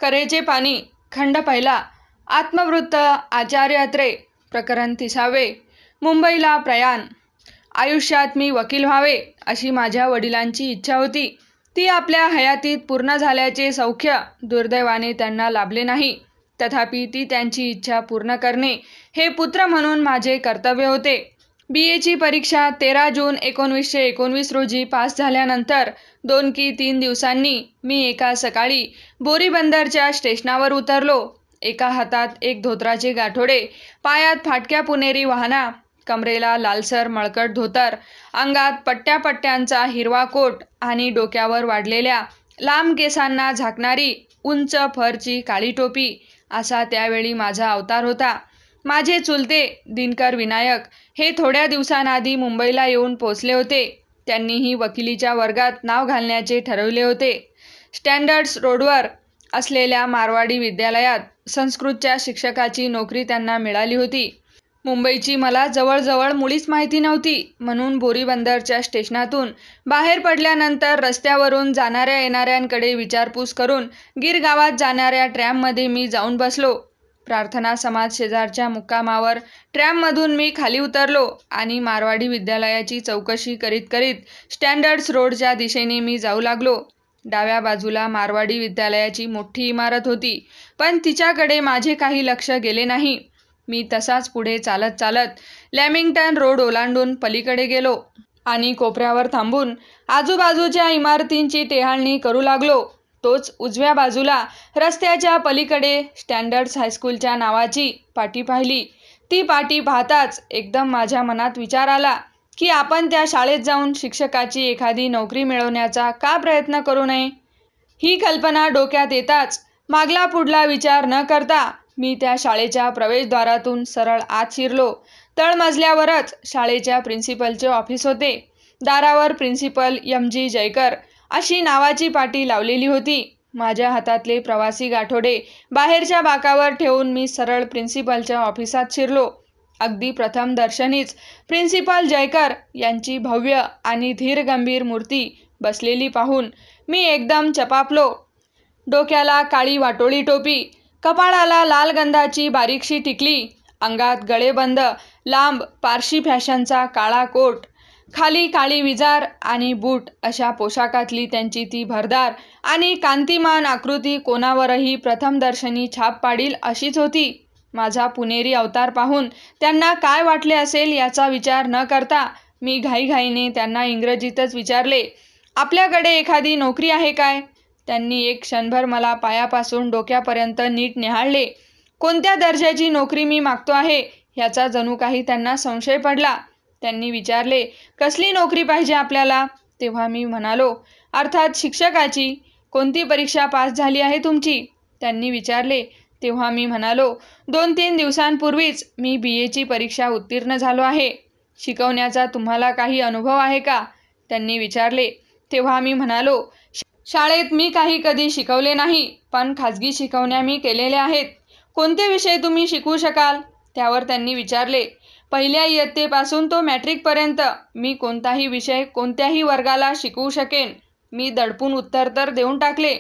करेचे पाणी खंड पहिला आत्मवृत्त आचार्य अत्रे प्रकरण 30. मुंबईला प्रयाण. आयुष्यात मी वकील व्हावे अशी माझ्या वडिलांची इच्छा होती. ती आपल्या हयातीत पूर्ण झाल्याचे सौख्य दुर्दैवाने त्यांना लाभले नाही. तथापि ती त्यांची इच्छा पूर्ण करणे हे पुत्र म्हणून माझे कर्तव्य होते. BAची परीक्षा 13 जून 1919 रोजी पास झाल्यानंतर 2 की 3 दिवसांनी मी एका सकाळी बोरीबंदरच्या स्टेशनावर उतरलो. एका हातात एक धोतराचे गाठोडे, पायात फाटक्या पुणेरी वाहना, कमरेला लालसर मळकट धोतर, अंगात पट्ट्यापट्ट्यांचा हिरवा कोट आणि डोक्यावर वाढलेल्या लांब केसांना झाकणारी उंच फरची काळी टोपी असा त्यावेळी माझा अवतार होता. माझे चुलते दिनकर विनायक हे थोड्या दिवसांआधी मुंबईला येऊन पोचले होते. त्यांनीही वकिलीच्या वर्गात नाव घालण्याचे ठरवले होते. स्टँडर्ड्स रोडवर असलेल्या मारवाडी विद्यालयात संस्कृतच्या शिक्षकाची नोकरी त्यांना मिळाली होती. मुंबईची मला जवळजवळ मुळीच माहिती नव्हती, म्हणून बोरीबंदरच्या स्टेशनातून बाहेर पडल्यानंतर रस्त्यावरून जाणाऱ्या येणाऱ्यांकडे विचारपूस करून गिरगावात जाणाऱ्या ट्रॅममध्ये मी जाऊन बसलो. प्रार्थना समाज शेजारच्या मुक्कामावर ट्रॅममधून मी खाली उतरलो आणि मारवाडी विद्यालयाची चौकशी करीत करीत स्टँडर्ड्स रोडच्या दिशेने मी जाऊ लागलो. डाव्या बाजूला मारवाडी विद्यालयाची मोठी इमारत होती, पण तिच्याकडे माझे काही लक्ष गेले नाही. मी तसाच पुढे चालत चालत लॅमिंग्टन रोड ओलांडून पलीकडे गेलो आणि कोपऱ्यावर थांबून आजूबाजूच्या इमारतींची टेहाळणी करू लागलो. तोच उजव्या बाजूला रस्त्याच्या पलीकडे स्टँडर्ड्स हायस्कूलच्या नावाची पाटी पाहिली. ती पाटी पाहताच एकदम माझ्या मनात विचार आला की आपण त्या शाळेत जाऊन शिक्षकाची एखादी नोकरी मिळवण्याचा का प्रयत्न करू नये. ही कल्पना डोक्यात येताच मागला पुढला विचार न करता मी त्या शाळेच्या प्रवेशद्वारातून सरळ आत शिरलो. तळमजल्यावरच शाळेच्या प्रिन्सिपलचे ऑफिस होते. दारावर प्रिन्सिपल MG जयकर अशी नावाची पाटी लावलेली होती. माझ्या हातातले प्रवासी गाठोडे बाहेरच्या बाकावर ठेवून मी सरळ प्रिन्सिपलच्या ऑफिसात शिरलो. अगदी प्रथम दर्शनीच प्रिन्सिपल जयकर यांची भव्य आणि धीरगंभीर मूर्ती बसलेली पाहून मी एकदम चपापलो. डोक्याला काळी वाटोळी टोपी, कपाळाला लाल गंधाची बारीकशी टिकली, अंगात गळेबंद लांब पारशी फॅशनचा काळा कोट, खाली काळी विजार आणि बूट अशा पोशाखातली त्यांची ती भरदार आणि कांतिमान आकृती कोणावरही प्रथम दर्शनी छाप पाडील अशीच होती. माझा पुणेरी अवतार पाहून त्यांना काय वाटले असेल याचा विचार न करता मी घाईघाईने त्यांना इंग्रजीतच विचारले, आपल्याकडे एखादी नोकरी आहे काय? त्यांनी एक क्षणभर मला पायापासून डोक्यापर्यंत नीट निहाळले. कोणत्या दर्जाची नोकरी मी मागतो आहे ह्याचा जणू काही त्यांना संशय पडला. त्यांनी विचारले, कसली नोकरी पाहिजे आपल्याला? तेव्हा मी म्हणालो, अर्थात शिक्षकाची. कोणती परीक्षा पास झाली आहे तुमची? त्यांनी विचारले. तेव्हा मी म्हणालो, 2-3 दिवसांपूर्वीच मी BAची परीक्षा उत्तीर्ण झालो आहे. शिकवण्याचा तुम्हाला काही अनुभव आहे का? त्यांनी विचारले. तेव्हा मी म्हणालो, शाळेत मी काही कधी शिकवले नाही, पण खाजगी शिकवण्या मी केलेल्या आहेत. कोणते विषय तुम्ही शिकवू शकाल? त्यावर त्यांनी विचारले. पहिल्या इयत्तेपासून तो मॅट्रिकपर्यंत मी कोणताही विषय कोणत्याही वर्गाला शिकवू शकेन. मी दडपून उत्तर तर देऊन टाकले.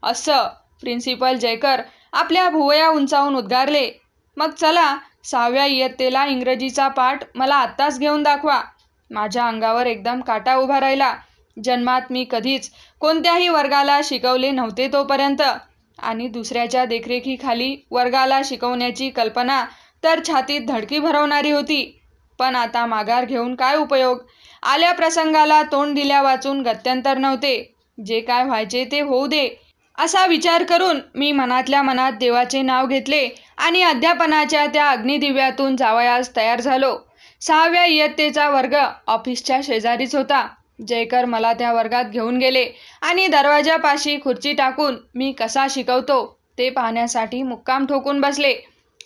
असं? प्रिन्सिपल जयकर आपल्या भुवया उंचावून उद्गारले. मग चला 6व्या इयत्तेला इंग्रजीचा पाठ मला आत्ताच घेऊन दाखवा. माझ्या अंगावर एकदम काटा उभा राहिला. जन्मात मी कधीच कोणत्याही वर्गाला शिकवले नव्हते तोपर्यंत, आणि दुसऱ्याच्या देखरेखीखाली वर्गाला शिकवण्याची कल्पना तर छातीत धडकी भरवणारी होती. पण आता माघार घेऊन काय उपयोग? आल्या प्रसंगाला तोंड दिल्या वाचून गत्यंतर नव्हते. जे काय व्हायचे ते होऊ दे असा विचार करून मी मनातल्या मनात देवाचे नाव घेतले आणि अध्यापनाच्या त्या अग्निदिव्यातून जावयास तयार झालो. 6व्या इयत्तेचा वर्ग ऑफिसच्या शेजारीच होता. जयकर मला त्या वर्गात घेऊन गेले आणि दरवाजापाशी खुर्ची टाकून मी कसा शिकवतो ते पाहण्यासाठी मुक्काम ठोकून बसले.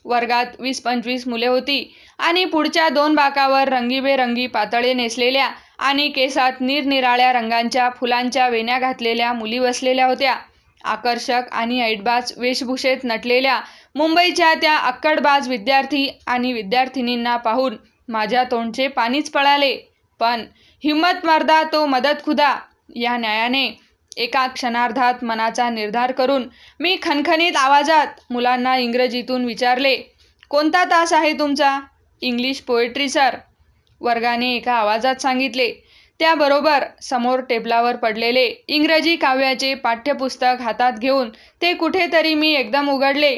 वर्गात 20-25 मुले होती आणि पुढच्या 2 बाकावर रंगीबेरंगी पातळे नेसलेल्या आणि केसात निरनिराळ्या रंगांच्या फुलांच्या वेण्या घातलेल्या मुली बसलेल्या होत्या. आकर्षक आणि ऐटबाज वेशभूषेत नटलेल्या मुंबईच्या त्या अक्कडबाज विद्यार्थी आणि विद्यार्थिनींना पाहून माझ्या तोंडचे पाणीच पळाले. पण हिम्मत मर्दा तो मदत खुदा या न्यायाने एका क्षणार्धात मनाचा निर्धार करून मी खणखणीत आवाजात मुलांना इंग्रजीतून विचारले, कोणता तास आहे तुमचा? इंग्लिश पोएट्री सर, वर्गाने एका आवाजात सांगितले. त्याबरोबर समोर टेबलावर पडलेले इंग्रजी काव्याचे पाठ्यपुस्तक हातात घेऊन ते कुठेतरी मी एकदम उघडले.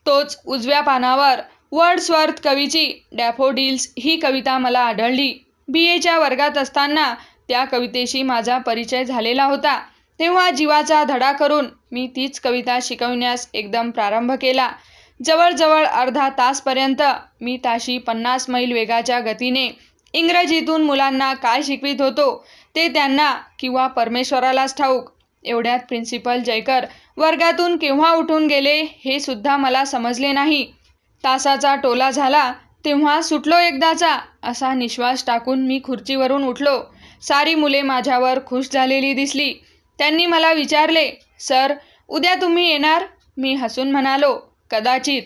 तोच उजव्या पानावर वर्ड्सवर्थ कवीची डॅफोडिल्स ही कविता मला आढळली. BAच्या वर्गात असताना त्या कवितेशी माझा परिचय झालेला होता. तेव्हा जीवाचा धडा करून मी तीच कविता शिकवण्यास एकदम प्रारंभ केला. जवळजवळ अर्धा तासपर्यंत मी ताशी 50 मैल वेगाच्या गतीने इंग्रजीतून मुलांना काय शिकवित होतो ते त्यांना किंवा परमेश्वरालाच ठाऊक. एवढ्यात प्रिन्सिपल जयकर वर्गातून केव्हा उठून गेले हे सुद्धा मला समजले नाही. तासाचा टोला झाला तेव्हा सुटलो एकदाचा असा निश्वास टाकून मी खुर्चीवरून उठलो. सारी मुले माझ्यावर खुश झालेली दिसली. त्यांनी मला विचारले, सर उद्या तुम्ही येणार? मी हसून म्हणालो, कदाचित.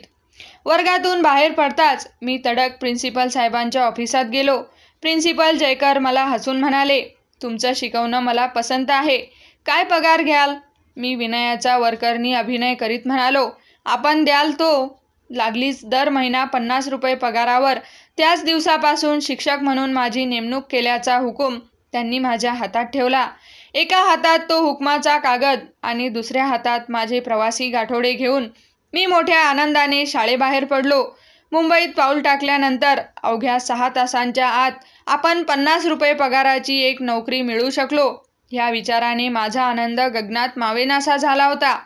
वर्गातून बाहेर पडताच मी तडक प्रिन्सिपल साहेबांच्या ऑफिसात गेलो. प्रिन्सिपल जयकर मला हसून म्हणाले, तुमचं शिकवणं मला पसंत आहे. काय पगार घ्याल? मी विनयाचा वरकरणी अभिनय करीत म्हणालो, आपण द्याल तो. लागलीच दर महिना 50 रुपये पगारावर त्याच दिवसापासून शिक्षक म्हणून माझी नेमणूक केल्याचा हुकूम त्यांनी माझ्या हातात ठेवला. एका हातात तो हुकमाचा कागद आणि दुसऱ्या हातात माझे प्रवासी गाठोडे घेऊन मी मोठ्या आनंदाने शाळेबाहेर पडलो. मुंबईत पाऊल टाकल्यानंतर अवघ्या 6 तासांच्या आत आपण 50 रुपये पगाराची एक नोकरी मिळवू शकलो. ह्या विचाराने माझा आनंद गगनात मावेनासा झाला होता.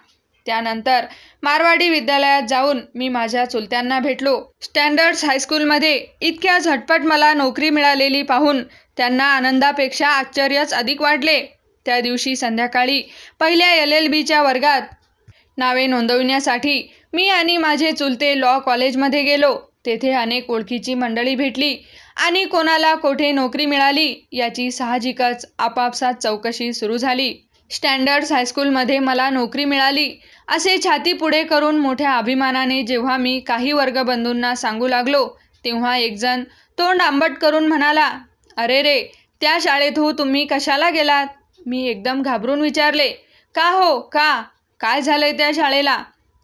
त्यानंतर मारवाडी विद्यालयात जाऊन मी माझ्या चुलत्यांना भेटलो. स्टँडर्ड्स हायस्कूलमध्ये इतक्या झटपट मला नोकरी मिळालेली पाहून त्यांना आनंदापेक्षा आश्चर्यच अधिक वाटले. त्या दिवशी संध्याकाळी पहिल्या LLBच्या वर्गात नावे नोंदविण्यासाठी मी आणि माझे चुलते लॉ कॉलेजमध्ये गेलो. तेथे अनेक ओळखीची मंडळी भेटली आणि कोणाला कोठे नोकरी मिळाली याची साहजिकच आपापसात चौकशी सुरू झाली. स्टँडर्ड्स हायस्कूलमध्ये मला नोकरी मिळाली असे छाती पुढे करून मोठ्या अभिमानाने जेव्हा मी काही वर्गबंधूंना सांगू लागलो तेव्हा एकजण तोंड आंबट करून म्हणाला, अरे रे, त्या शाळेत हो तुम्ही कशाला गेलात? मी एकदम घाबरून विचारले, का हो, का? काय झालंय त्या शाळेला?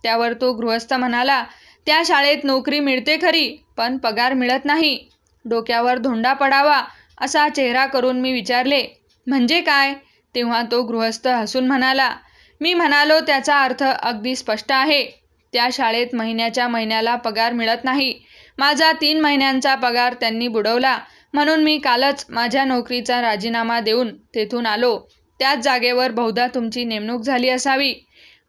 त्यावर तो गृहस्थ म्हणाला, त्या शाळेत नोकरी मिळते खरी पण पगार मिळत नाही. डोक्यावर धोंडा पडावा असा चेहरा करून मी विचारले, म्हणजे काय? तेव्हा तो गृहस्थ हसून म्हणाला. मी म्हणालो, त्याचा अर्थ अगदी स्पष्ट आहे. त्या शाळेत महिन्याच्या महिन्याला पगार मिळत नाही. माझा 3 महिन्यांचा पगार त्यांनी बुडवला म्हणून मी कालच माझ्या नोकरीचा राजीनामा देऊन तेथून आलो. त्याच जागेवर बहुधा तुमची नेमणूक झाली असावी.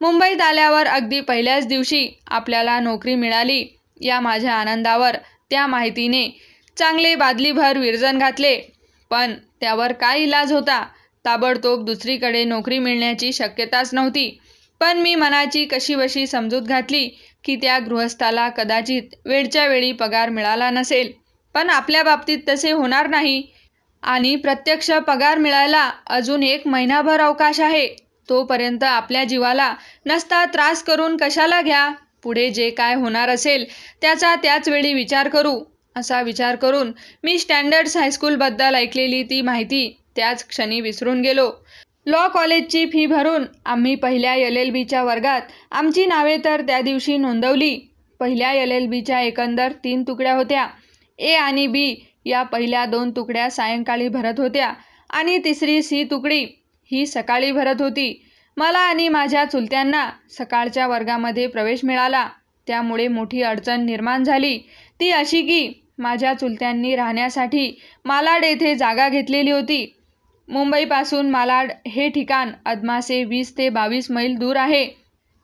मुंबईत आल्यावर अगदी पहिल्याच दिवशी आपल्याला नोकरी मिळाली या माझ्या आनंदावर त्या माहितीने चांगले बादलीभर विरजण घातले. पण त्यावर काय इलाज होता? ताबडतोब दुसरीकडे नोकरी मिळण्याची शक्यताच नव्हती. पण मी मनाची कशीबशी समजूत घातली की त्या गृहस्थाला कदाचित वेळच्या वेळी पगार मिळाला नसेल, पण आपल्या बाबतीत तसे होणार नाही आणि प्रत्यक्ष पगार मिळायला अजून 1 महिनाभर अवकाश आहे. तोपर्यंत आपल्या जीवाला नसता त्रास करून कशाला घ्या? पुढे जे काय होणार असेल त्याचा त्याच वेळी विचार करू. असा विचार करून मी स्टँडर्ड्स हायस्कूलबद्दल ऐकलेली ती माहिती त्याच क्षणी विसरून गेलो. लॉ कॉलेजची फी भरून आम्ही पहिल्या LLBच्या वर्गात आमची नावे तर त्या दिवशी नोंदवली. पहिल्या LLBच्या एकंदर 3 तुकड्या होत्या. A आणि B या पहिल्या 2 तुकड्या सायंकाळी भरत होत्या आणि तिसरी C तुकडी ही सकाळी भरत होती. मला आणि माझ्या चुलत्यांना सकाळच्या वर्गामध्ये प्रवेश मिळाला. त्यामुळे मोठी अडचण निर्माण झाली. ती अशी की माझ्या चुलत्यांनी राहण्यासाठी मालाड येथे जागा घेतलेली होती. मुंबईपासून मालाड हे ठिकाण अदमासे 20 ते 22 मैल दूर आहे.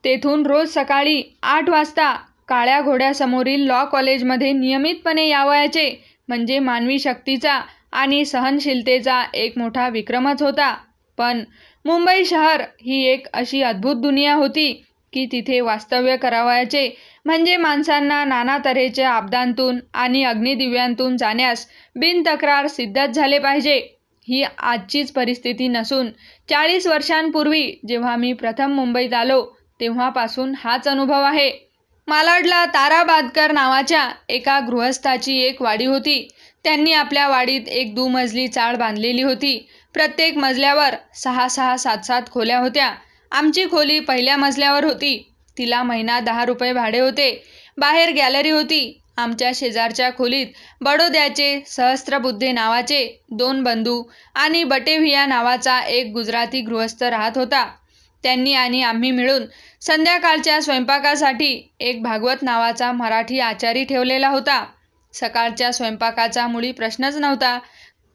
तेथून रोज सकाळी 8 वाजता काळ्या घोड्यासमोरील लॉ कॉलेजमध्ये नियमितपणे यावयाचे म्हणजे मानवी शक्तीचा आणि सहनशीलतेचा एक मोठा विक्रमच होता. पण मुंबई शहर ही एक अशी अद्भुत दुनिया होती की तिथे वास्तव्य करावयाचे म्हणजे माणसांना नाना तऱ्हेच्या आपदांतून आणि अग्निदिव्यांतून जाण्यास बिनतक्रार सिद्धच झाले पाहिजे. ही आजचीच परिस्थिती नसून 40 वर्षांपूर्वी जेव्हा मी प्रथम मुंबईत आलो तेव्हापासून हाच अनुभव आहे. मालाडला तारा बादकर नावाच्या एका गृहस्थाची एक वाडी होती. त्यांनी आपल्या वाडीत एक दुमजली चाळ बांधलेली होती. प्रत्येक मजल्यावर 6-6, 7-7 खोल्या होत्या. आमची खोली पहिल्या मजल्यावर होती. तिला महिना 10 रुपये भाडे होते. बाहेर गॅलरी होती. आमच्या शेजारच्या खोलीत बडोद्याचे सहस्त्रबुद्धे नावाचे 2 बंधू आणि बटेभिया नावाचा एक गुजराती गृहस्थ राहत होता. त्यांनी आणि आम्ही मिळून संध्याकाळच्या स्वयंपाकासाठी एक भागवत नावाचा मराठी आचारी ठेवलेला होता. सकाळच्या स्वयंपाकाचा मुळी प्रश्नच नव्हता,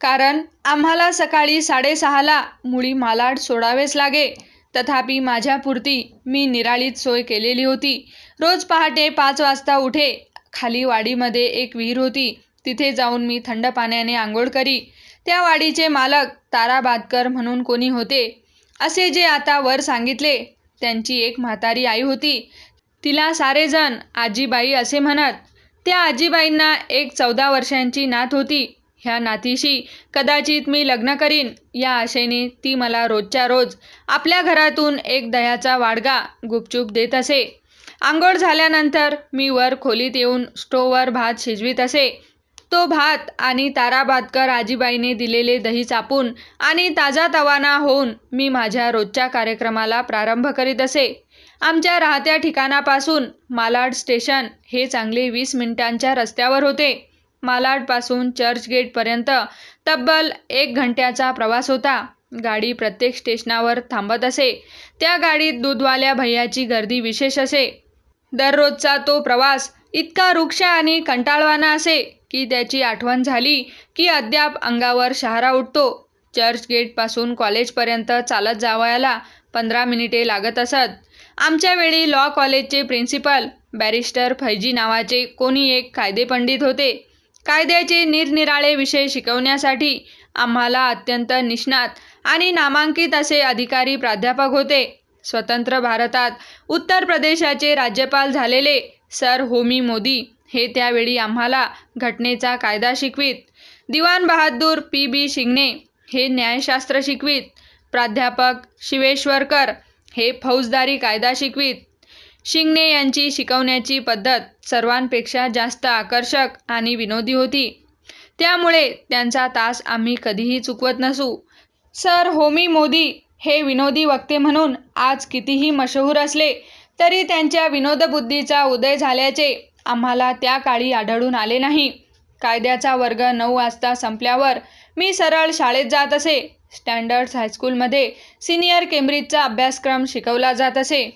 कारण आम्हाला सकाळी 6:30ला मुळी मालाड सोडावेच लागे. तथापि माझ्यापुरती मी निराळीच सोय केलेली होती. रोज पहाटे 5 वाजता उठे. खाली वाडीमध्ये एक विहीर होती. तिथे जाऊन मी थंड पाण्याने आंघोळ करी. त्या वाडीचे मालक ताराबादकर म्हणून कोणी होते, असे जे आता वर सांगितले. त्यांची एक म्हातारी आई होती. तिला सारेजण आजीबाई असे म्हणत. त्या आजीबाईंना एक 14 वर्षांची नात होती. ह्या नातीशी कदाचित मी लग्न करीन या आशेने ती मला रोजच्या रोज आपल्या घरातून एक दह्याचा वाडगा गुपचूप देत असे. आंघोळ झाल्यानंतर मी वर खोलीत येऊन स्टोव्हवर भात शिजवीत असे. तो भात आणि ताराबादकर आजीबाईने दिलेले दही चापून आणि ताजातवाना होऊन मी माझ्या रोजच्या कार्यक्रमाला प्रारंभ करीत असे. आमच्या राहत्या ठिकाणापासून मालाड स्टेशन हे चांगले 20 मिनिटांच्या रस्त्यावर होते. मालाडपासून चर्चगेटपर्यंत तब्बल 1 घंट्याचा प्रवास होता. गाडी प्रत्येक स्टेशनावर थांबत असे. त्या गाडीत दूधवाल्या भैयाची गर्दी विशेष असे. दररोजचा तो प्रवास इतका रुक्ष आणि कंटाळवाणा असे की त्याची आठवण झाली की अद्याप अंगावर शहारा उठतो. चर्चगेटपासून कॉलेजपर्यंत चालत जावयाला 15 मिनिटे लागत असत. आमच्या वेळी लॉ कॉलेजचे प्रिन्सिपल बॅरिस्टर फैजी नावाचे कोणी एक कायदेपंडित होते. कायद्याचे निरनिराळे विषय शिकवण्यासाठी आम्हाला अत्यंत निष्णात आणि नामांकित असे अधिकारी प्राध्यापक होते. स्वतंत्र भारतात उत्तर प्रदेशाचे राज्यपाल झालेले सर होमी मोदी हे त्यावेळी आम्हाला घटनेचा कायदा शिकवीत. दिवाण बहादूर P.B. शिंगणे हे न्यायशास्त्र शिकवीत. प्राध्यापक शिवेश्वरकर हे फौजदारी कायदा शिकवीत. शिंगणे यांची शिकवण्याची पद्धत सर्वांपेक्षा जास्त आकर्षक आणि विनोदी होती. त्यामुळे त्यांचा तास आम्ही कधीही चुकवत नसू. सर होमी मोदी हे विनोदी वक्ते म्हणून आज कितीही मशहूर असले तरी त्यांच्या विनोदबुद्धीचा उदय झाल्याचे आम्हाला त्या काळी आढळून आले नाही. कायद्याचा वर्ग 9 वाजता संपल्यावर मी सरळ शाळेत जात असे. स्टँडर्ड्स हायस्कूलमध्ये सिनियर केम्ब्रिजचा अभ्यासक्रम शिकवला जात असे.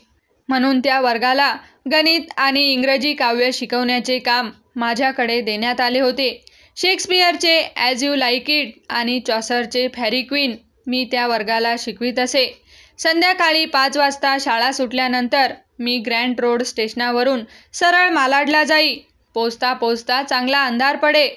म्हणून त्या वर्गाला गणित आणि इंग्रजी काव्य शिकवण्याचे काम माझ्याकडे देण्यात आले होते. शेक्सपियरचे ॲज यू लाईक इट आणि चॉसरचे फॅरी क्वीन मी त्या वर्गाला शिकवीत असे. संध्याकाळी 5 वाजता शाळा सुटल्यानंतर मी ग्रँट रोड स्टेशनावरून सरळ मालाडला जाई. पोचता पोचता चांगला अंधार पडे.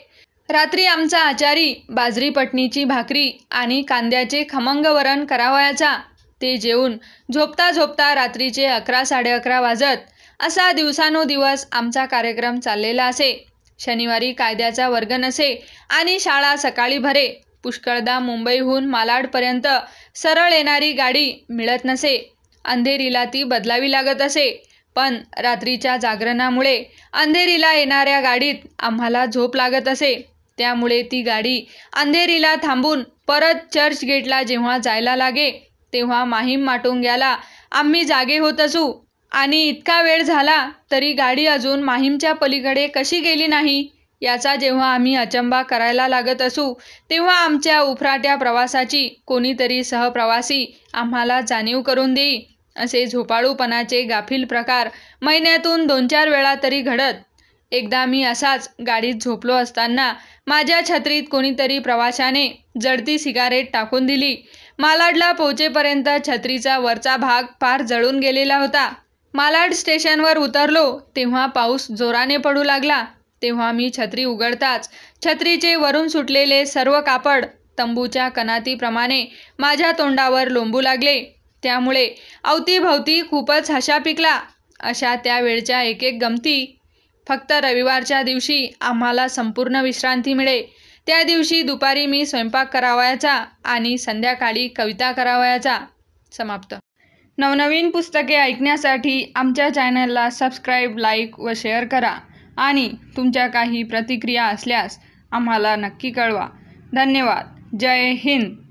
रात्री आमचा आचारी बाजरी पटणीची भाकरी आणि कांद्याचे खमंग वरण करावयाचा. ते जेवून झोपता झोपता रात्रीचे 11-11:30 वाजत. असा दिवसानुदिवस आमचा कार्यक्रम चाललेला असे. शनिवारी कायद्याचा वर्ग नसे आणि शाळा सकाळी भरे. पुष्कळदा मुंबईहून मालाडपर्यंत सरळ येणारी गाडी मिळत नसे. अंधेरीला ती बदलावी लागत असे. पण रात्रीच्या जागरणामुळे अंधेरीला येणाऱ्या गाडीत आम्हाला झोप लागत असे. त्यामुळे ती गाडी अंधेरीला थांबून परत चर्चगेटला जेव्हा जायला लागे तेव्हा माहीम माटुंग्याला आम्ही जागे होत असू आणि इतका वेळ झाला तरी गाडी अजून माहीमच्या पलीकडे कशी गेली नाही याचा जेव्हा आम्ही अचंबा करायला लागत असू तेव्हा आमच्या उफराट्या प्रवासाची कोणीतरी सहप्रवासी आम्हाला जाणीव करून देई. असे झोपाळूपणाचे गाफील प्रकार महिन्यातून 2-4 वेळा तरी घडत. एकदा मी असाच गाडीत झोपलो असताना माझ्या छत्रीत कोणीतरी प्रवाशाने जळती सिगारेट टाकून दिली. मालाडला पोहोचेपर्यंत छत्रीचा वरचा भाग फार जळून गेलेला होता. मालाड स्टेशनवर उतरलो तेव्हा पाऊस जोराने पडू लागला. तेव्हा मी छत्री उघडताच छत्रीचे वरून सुटलेले सर्व कापड तंबूच्या कनातीप्रमाणे माझ्या तोंडावर लोंबू लागले. त्यामुळे अवतीभवती खूपच हशा पिकला. अशा त्यावेळच्या एक गमती. फक्त रविवारच्या दिवशी आम्हाला संपूर्ण विश्रांती मिळे. त्या दिवशी दुपारी मी स्वयंपाक करावयाचा आणि संध्याकाळी कविता करावयाचा. समाप्त. नवनवीन पुस्तके ऐकण्यासाठी आमच्या चॅनलला सबस्क्राईब, लाईक व शेअर करा आणि तुमच्या काही प्रतिक्रिया असल्यास आम्हाला नक्की कळवा. धन्यवाद. जय हिंद.